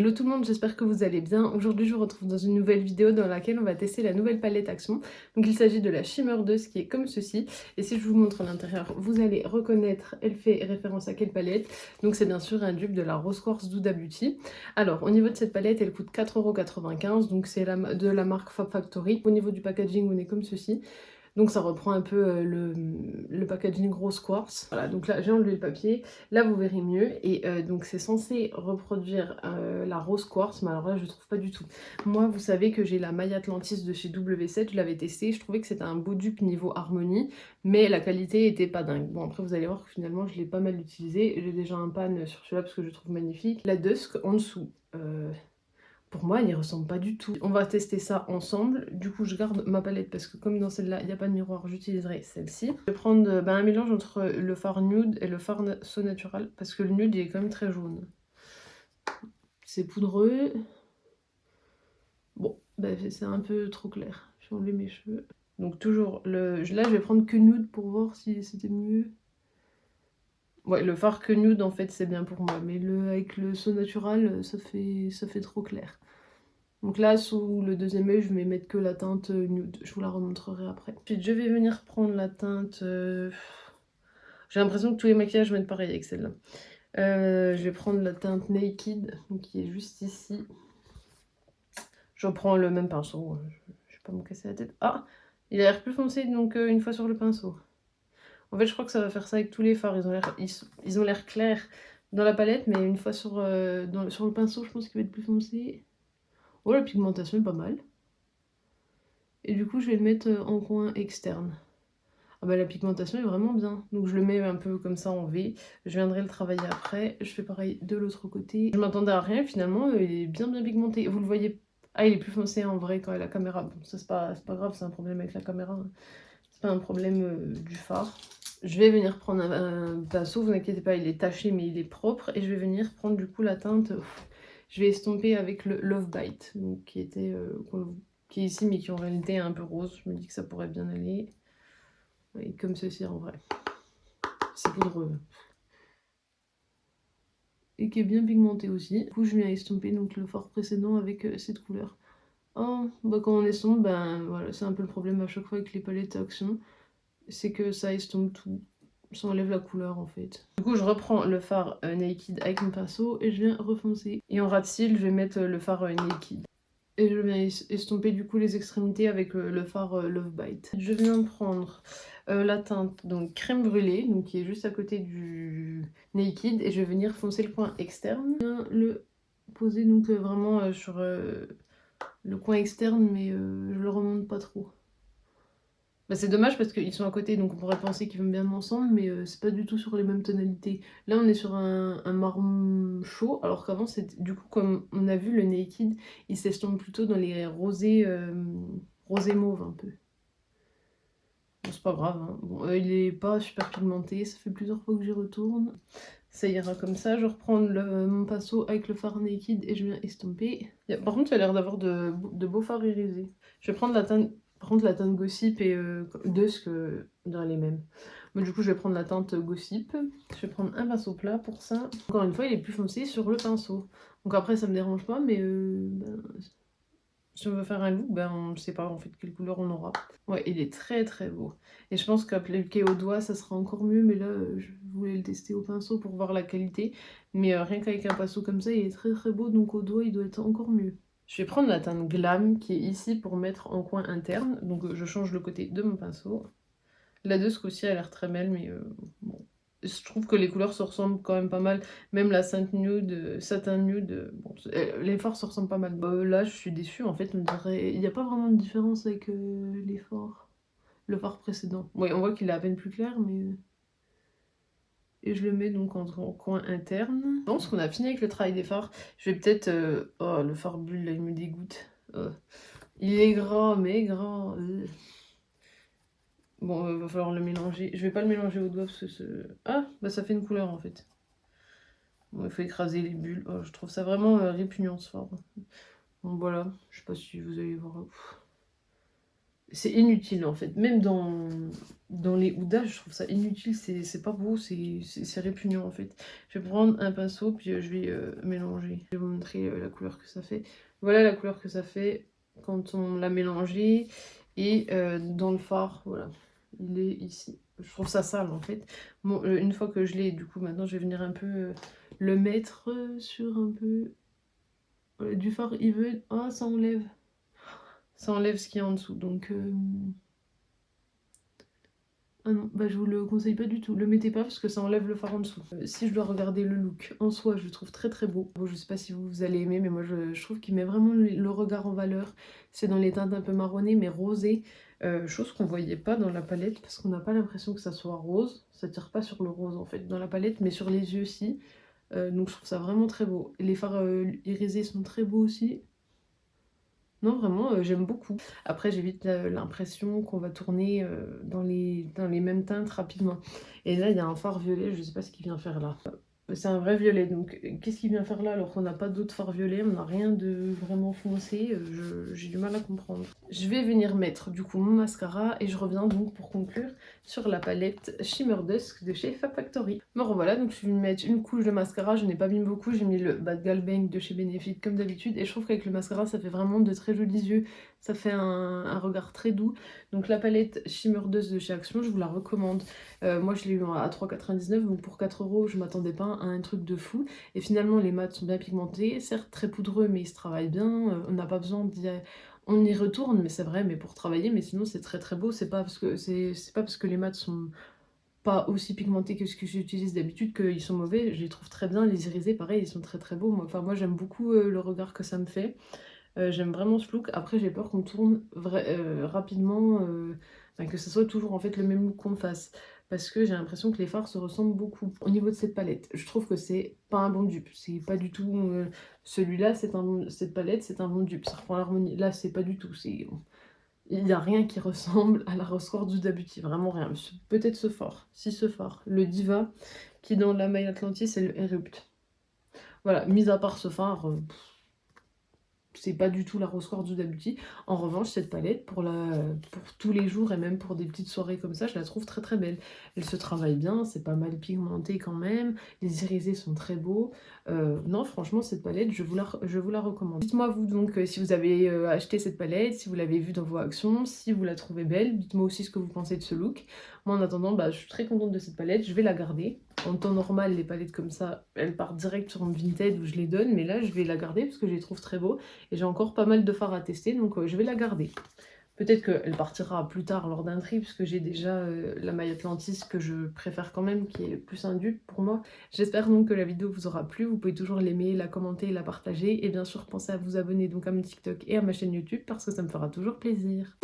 Hello tout le monde, j'espère que vous allez bien. Aujourd'hui je vous retrouve dans une nouvelle vidéo dans laquelle on va tester la nouvelle palette Action. Donc il s'agit de la Shimmer 2 qui est comme ceci. Et si je vous montre l'intérieur, vous allez reconnaître, elle fait référence à quelle palette. Donc c'est bien sûr un dupe de la Rose Quartz d'Huda Beauty. Alors au niveau de cette palette, elle coûte 4,95 €, donc c'est de la marque Fab Factory. Au niveau du packaging, on est comme ceci. Donc ça reprend un peu le packaging Rose Quartz. Voilà, donc là j'ai enlevé le papier, là vous verrez mieux. Et donc c'est censé reproduire la Rose Quartz, mais alors là je trouve pas du tout. Moi vous savez que j'ai la maille Atlantis de chez W7, je l'avais testé, je trouvais que c'était un beau dupe niveau harmonie, mais la qualité était pas dingue. Bon après vous allez voir que finalement je l'ai pas mal utilisé, j'ai déjà un pan sur celui-là parce que je le trouve magnifique. La Dusk en dessous. Pour moi, elle n'y ressemble pas du tout. On va tester ça ensemble. Du coup, je garde ma palette parce que comme dans celle-là, il n'y a pas de miroir, j'utiliserai celle-ci. Je vais prendre un mélange entre le fard nude et le fard So Natural parce que le nude, il est quand même très jaune. C'est poudreux. Bon, bah, c'est un peu trop clair. Je vais enlever mes cheveux. Donc toujours, là, je vais prendre que nude pour voir si c'était mieux. Ouais, le fard que nude, en fait, c'est bien pour moi. Mais avec le So Natural, ça fait trop clair. Donc là, sous le deuxième œil, je vais mettre que la teinte nude. Je vous la remontrerai après. Ensuite, je vais venir prendre la teinte... J'ai l'impression que tous les maquillages vont être pareils avec celle-là. Je vais prendre la teinte Naked, donc qui est juste ici. Je reprends le même pinceau. Je vais pas me casser la tête. Ah, il a l'air plus foncé, donc une fois sur le pinceau. En fait, je crois que ça va faire ça avec tous les fards. Ils ont l'air clairs dans la palette, mais une fois sur le pinceau, je pense qu'il va être plus foncé. Oh, la pigmentation est pas mal. Et du coup, je vais le mettre en coin externe. Ah bah la pigmentation est vraiment bien. Donc je le mets un peu comme ça en V. Je viendrai le travailler après. Je fais pareil de l'autre côté. Je m'attendais à rien, finalement, il est bien pigmenté. Vous le voyez. Ah, il est plus foncé en vrai quand il a la caméra. Bon, ça c'est pas grave, c'est un problème avec la caméra. C'est pas un problème du phare. Je vais venir prendre un pinceau, vous inquiétez pas, il est taché mais il est propre. Et je vais venir prendre du coup la teinte. Je vais estomper avec le Love Bite, donc, qui est ici mais qui en réalité est un peu rose. Je me dis que ça pourrait bien aller. Et comme ceci en vrai. C'est poudreux. Et qui est bien pigmenté aussi. Du coup, je viens estomper donc le fard précédent avec cette couleur. Oh, bah quand on estompe, ben voilà, c'est un peu le problème à chaque fois avec les palettes Action. C'est que ça estompe tout. Ça enlève la couleur en fait. Du coup, je reprends le fard Naked avec mon pinceau et je viens refoncer. Et en ras de cils, je vais mettre le fard Naked. Et je viens estomper du coup les extrémités avec le fard Love Bite. Je viens prendre la teinte donc crème brûlée, donc qui est juste à côté du Naked, et je vais venir foncer le coin externe. Je viens le poser donc vraiment sur le coin externe, mais je le remonte pas trop. Bah, c'est dommage parce qu'ils sont à côté, donc on pourrait penser qu'ils vont bien ensemble, mais c'est pas du tout sur les mêmes tonalités. Là, on est sur un marron chaud, alors qu'avant, du coup, comme on a vu, le Naked, il s'estompe plutôt dans les rosés, rosés mauve un peu. Bon, c'est pas grave, hein. Bon, il est pas super pigmenté, ça fait plusieurs fois que j'y retourne. Ça ira comme ça, je reprends mon pinceau avec le fard Naked et je viens estomper. Par contre, il a l'air d'avoir de beaux fards irisés. Je vais prendre la teinte, par contre, la teinte Gossip et Dusk dans les mêmes. Bon, du coup, je vais prendre la teinte Gossip. Je vais prendre un pinceau plat pour ça. Encore une fois, il est plus foncé sur le pinceau. Donc après, ça me dérange pas, mais si on veut faire un look, ben on ne sait pas en fait quelle couleur on aura. Ouais, il est très très beau. Et je pense qu'appliqué au doigt, ça sera encore mieux, mais là, je voulais le tester au pinceau pour voir la qualité. Mais rien qu'avec un pinceau comme ça, il est très très beau, donc au doigt, il doit être encore mieux. Je vais prendre la teinte Glam qui est ici pour mettre en coin interne. Donc je change le côté de mon pinceau. La Dusk aussi a l'air très belle, mais bon. Je trouve que les couleurs se ressemblent quand même pas mal. Même la Satin Nude, bon, les fards se ressemblent pas mal. Là, je suis déçue. En fait, on dirait... il n'y a pas vraiment de différence avec les fards. Le fard précédent. Oui, on voit qu'il est à peine plus clair, mais... Et je le mets donc en coin interne. Je pense qu'on a fini avec le travail des fards. Je vais peut-être... Oh, le fard bulle, là, il me dégoûte. Il est gras, mais gras. Bon, va falloir le mélanger. Je vais pas le mélanger au doigt parce que ah, bah ça fait une couleur en fait. Bon, il faut écraser les bulles. Oh, je trouve ça vraiment répugnant ce fard. Bon voilà, je sais pas si vous allez voir. c'est inutile en fait. Même dans les houdas, je trouve ça inutile, c'est pas beau, c'est répugnant en fait. Je vais prendre un pinceau, puis je vais mélanger. Je vais vous montrer la couleur que ça fait. Voilà la couleur que ça fait quand on l'a mélangé. Et dans le fard, voilà, il est ici. Je trouve ça sale en fait. Bon, une fois que je l'ai, du coup, maintenant je vais venir un peu le mettre sur un peu du fard even. Ah, ça enlève. Ça enlève ce qu'il y a en dessous. Donc, ah non, bah je vous le conseille pas du tout. Le mettez pas parce que ça enlève le fard en dessous. Si je dois regarder le look en soi, je le trouve très très beau. Bon, je sais pas si vous allez aimer, mais moi je trouve qu'il met vraiment le regard en valeur. C'est dans les teintes un peu marronnées, mais rosées. Chose qu'on voyait pas dans la palette parce qu'on n'a pas l'impression que ça soit rose. Ça tire pas sur le rose en fait dans la palette, mais sur les yeux aussi. Donc je trouve ça vraiment très beau. Les fards irisés sont très beaux aussi. Non, vraiment, j'aime beaucoup. Après, j'ai vite l'impression qu'on va tourner dans les mêmes teintes rapidement. Et là, il y a un fard violet, je sais pas ce qu'il vient faire là. C'est un vrai violet, donc qu'est-ce qu'il vient faire là alors qu'on n'a pas d'autres fards violets, on n'a rien de vraiment foncé, j'ai du mal à comprendre. Je vais venir mettre du coup mon mascara et je reviens donc pour conclure sur la palette Shimmer Dusk de chez Fab Factory. Me revoilà, donc je suis venue mettre une couche de mascara, je n'ai pas mis beaucoup, j'ai mis le Bad Gal Bang de chez Benefit comme d'habitude et je trouve qu'avec le mascara ça fait vraiment de très jolis yeux, ça fait un regard très doux. Donc la palette Shimmer Dusk de chez Action, je vous la recommande. Moi je l'ai eu à 3,99 donc pour 4 € je m'attendais pas à un truc de fou. Et finalement les mats sont bien pigmentés, certes très poudreux mais ils se travaillent bien, on n'a pas besoin d'y... On y retourne, mais c'est vrai, mais pour travailler, mais sinon c'est très très beau, c'est pas parce que les mats sont pas aussi pigmentés que ce que j'utilise d'habitude qu'ils sont mauvais, je les trouve très bien, les irisés pareil, ils sont très très beaux. Moi j'aime beaucoup le regard que ça me fait. J'aime vraiment ce look. Après, j'ai peur qu'on tourne rapidement, enfin, que ce soit toujours en fait le même look qu'on fasse. Parce que j'ai l'impression que les fards se ressemblent beaucoup. Au niveau de cette palette, je trouve que c'est pas un bon dupe. C'est pas du tout. Celui-là, cette palette, c'est un bon dupe. Ça reprend l'harmonie. Là, c'est pas du tout. Il n'y a rien qui ressemble à la Rose Quartz du Beauty. Vraiment rien. Peut-être ce fard. Si ce fard. Le Diva, qui dans la maille Atlantis, c'est le Erupt. Voilà, mis à part ce fard. C'est pas du tout la Rose Quartz d'habitude. En revanche, cette palette, pour tous les jours et même pour des petites soirées comme ça, je la trouve très très belle. Elle se travaille bien, c'est pas mal pigmenté quand même. Les irisés sont très beaux. Non, franchement, cette palette, je vous la recommande. Dites-moi vous donc si vous avez acheté cette palette, si vous l'avez vue dans vos actions, si vous la trouvez belle. Dites-moi aussi ce que vous pensez de ce look. Moi, en attendant, bah, je suis très contente de cette palette. Je vais la garder. En temps normal, les palettes comme ça, elles partent direct sur mon Vinted où je les donne. Mais là, je vais la garder parce que je les trouve très beaux. Et j'ai encore pas mal de fards à tester, donc je vais la garder. Peut-être qu'elle partira plus tard lors d'un tri, puisque j'ai déjà la maille Atlantis que je préfère quand même, qui est plus un dupe pour moi. J'espère donc que la vidéo vous aura plu. Vous pouvez toujours l'aimer, la commenter, la partager. Et bien sûr, pensez à vous abonner donc à mon TikTok et à ma chaîne YouTube, parce que ça me fera toujours plaisir.